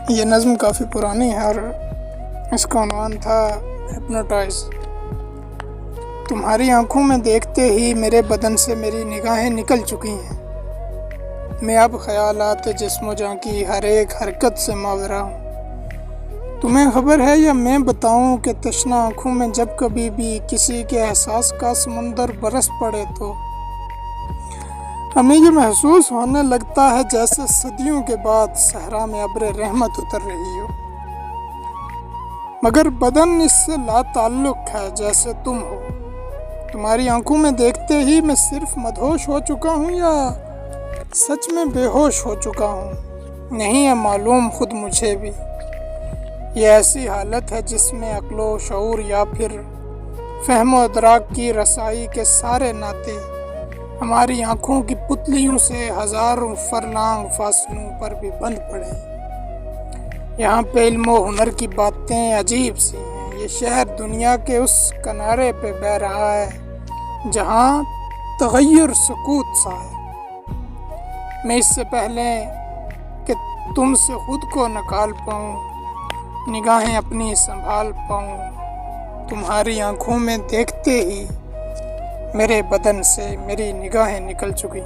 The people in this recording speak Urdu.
یہ نظم کافی پرانی ہے اور اس کا عنوان تھا ہپنوٹائز۔ تمہاری آنکھوں میں دیکھتے ہی میرے بدن سے میری نگاہیں نکل چکی ہیں۔ میں اب خیالات جسم و جاں کی ہر ایک حرکت سے ماورا ہوں۔ تمہیں خبر ہے یا میں بتاؤں کہ تشنہ آنکھوں میں جب کبھی بھی کسی کے احساس کا سمندر برس پڑے تو ہمیں یہ محسوس ہونے لگتا ہے جیسے صدیوں کے بعد صحرا میں ابر رحمت اتر رہی ہو، مگر بدن اس سے لا تعلق ہے جیسے تم ہو۔ تمہاری آنکھوں میں دیکھتے ہی میں صرف مدہوش ہو چکا ہوں یا سچ میں بے ہوش ہو چکا ہوں، نہیں ہے معلوم خود مجھے بھی۔ یہ ایسی حالت ہے جس میں عقل و شعور یا پھر فہم و ادراک کی رسائی کے سارے ناطے ہماری آنکھوں کی پتلیوں سے ہزاروں فرلانگ فاصلوں پر بھی بند پڑے۔ یہاں پہ علم و ہنر کی باتیں عجیب سی ہیں۔ یہ شہر دنیا کے اس کنارے پہ بہہ رہا ہے جہاں تغیر سکوت سا ہے۔ میں اس سے پہلے کہ تم سے خود کو نکال پاؤں، نگاہیں اپنی سنبھال پاؤں، تمہاری آنکھوں میں دیکھتے ہی میرے بدن سے میری نگاہیں نکل چکی۔